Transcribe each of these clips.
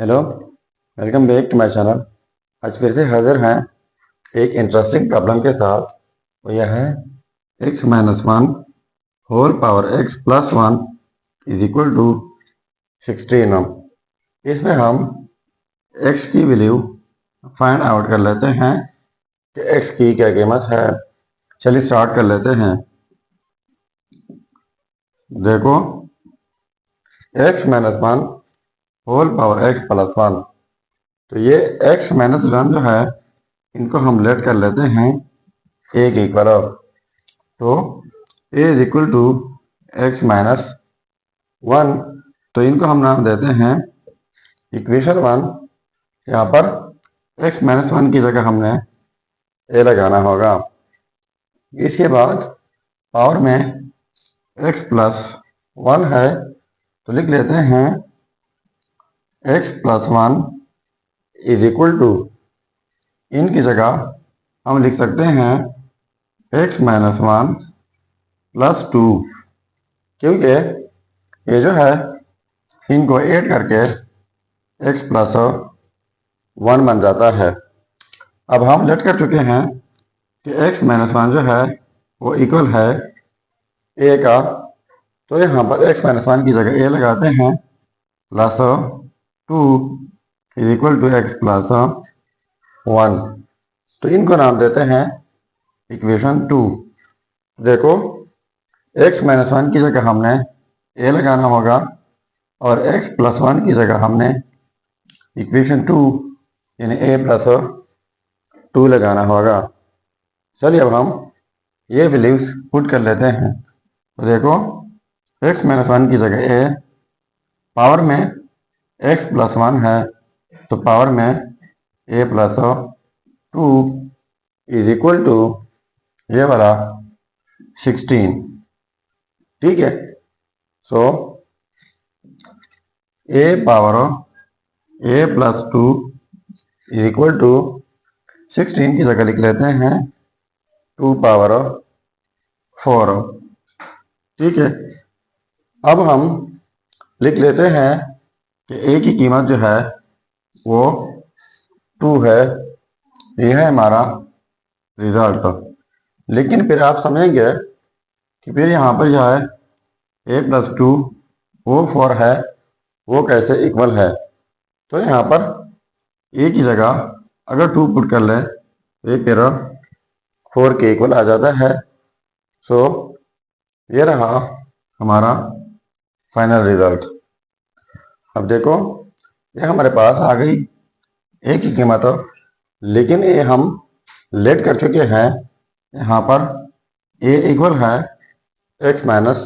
Hello. Welcome back to my channel. आज फिर से हाजिर हैं एक इंटरेस्टिंग प्रॉब्लम के साथ। वो यह है x minus one whole power x plus one is equal to 16। इसमें हम x की वैल्यू फाइंड आउट कर लेते हैं कि x की क्या कीमत है। चलिए स्टार्ट कर लेते हैं। देखो, x minus one whole power x plus one, तो ये x माइनस वन जो है इनको हम लेट कर लेते हैं a के इक्वल। तो a is equal to x minus one, तो इनको हम नाम देते हैं इक्वेशन वन। यहाँ पर x माइनस वन की जगह हमने a लगाना होगा। इसके बाद पावर में x प्लस वन है, तो लिख लेते हैं x plus one is equal to, इनकी जगह हम लिख सकते हैं x minus one plus two, क्योंकि ये जो है इनको ऐड करके x प्लस वन बन जाता है। अब हम लेट कर चुके हैं कि x माइनस वन जो है वो इक्वल है a का, तो यहाँ पर x माइनस वन की जगह a लगाते हैं plus two is equal to x plus one, तो इनको नाम देते हैं इक्वेशन टू। देखो, x माइनस वन की जगह हमने a लगाना होगा और x प्लस वन की जगह हमने इक्वेशन टू यानी a प्लस टू लगाना होगा। चलिए अब हम ये वैल्यूज पुट कर लेते हैं। तो देखो, x माइनस वन की जगह a, पावर में x प्लस वन है तो पावर में a plus two is equal to ये वाला 16। ठीक है, so a power a plus two is equal to 16 की जगह लिख लेते हैं टू पावर फोर। ठीक है, अब हम लिख लेते हैं कि a की कीमत जो है वो टू है। ये है हमारा रिजल्ट। लेकिन फिर आप समझेंगे कि फिर यहाँ पर जो है a प्लस टू वो फोर है, वो कैसे इक्वल है। तो यहाँ पर a की जगह अगर टू पुट कर ले तो ये फिर फोर के इक्वल आ जाता है। सो ये रहा हमारा फाइनल रिजल्ट। अब देखो, ये हमारे पास आ गई a की कीमत, लेकिन ये हम लेट कर चुके हैं यहाँ पर a इक्वल है x माइनस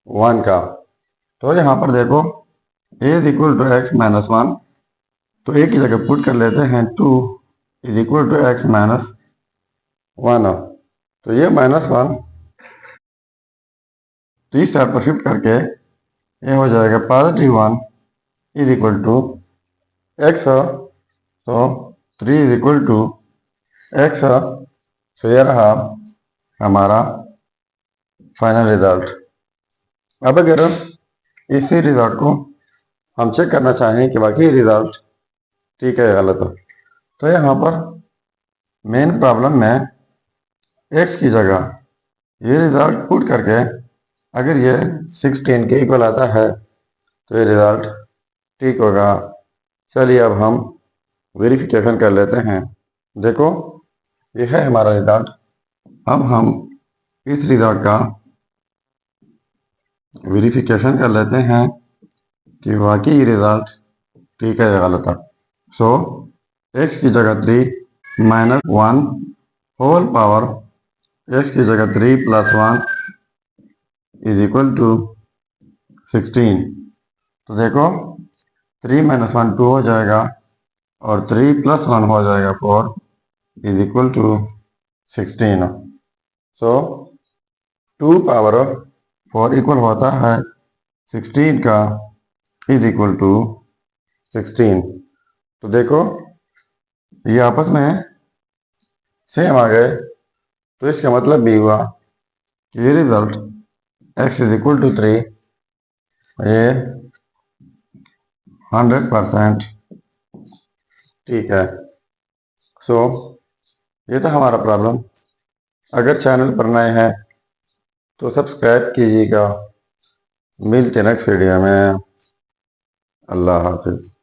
वन का। तो यहाँ पर देखो a is equal to x minus one, तो a की जगह पुट कर लेते हैं two is equal to x minus one, तो ये माइनस वन, तो इस साइड पर शिफ्ट करके ये हो जाएगा positive one is equal to X, तो three is equal to X. तो ये रहा हमारा फाइनल रिजल्ट। अब अगर इसी रिजल्ट को हम चेक करना चाहें कि बाकी रिजल्ट ठीक है या गलत, तो यहाँ पर मेन प्रॉब्लम में x की जगह ये रिजल्ट पुट करके अगर ये 16 के इक्वल आता है तो ये रिजल्ट ठीक होगा। चलिए अब हम वेरिफिकेशन कर लेते हैं। देखो, ये है हमारा रिजल्ट। अब हम इस रिजल्ट का वेरिफिकेशन कर लेते हैं कि वाकई रिजल्ट ठीक है या गलत है। सो x की जगह three minus one whole power x की जगह three plus one is equal to 16। तो देखो, थ्री माइनस वन टू हो जाएगा और थ्री प्लस वन हो जाएगा four is equal to 16। So two power four equal होता है 16 का इज इक्वल टू 16। तो देखो, ये आपस में सेम आ गए, तो इसका मतलब भी हुआ कि ये result x is equal to three, ये 100%। ठीक है। सो ये था हमारा प्रॉब्लम। अगर चैनल पर नए हैं तो सब्सक्राइब कीजिएगा। मिलते नेक्स्ट वीडियो में। अल्लाह हाफिज।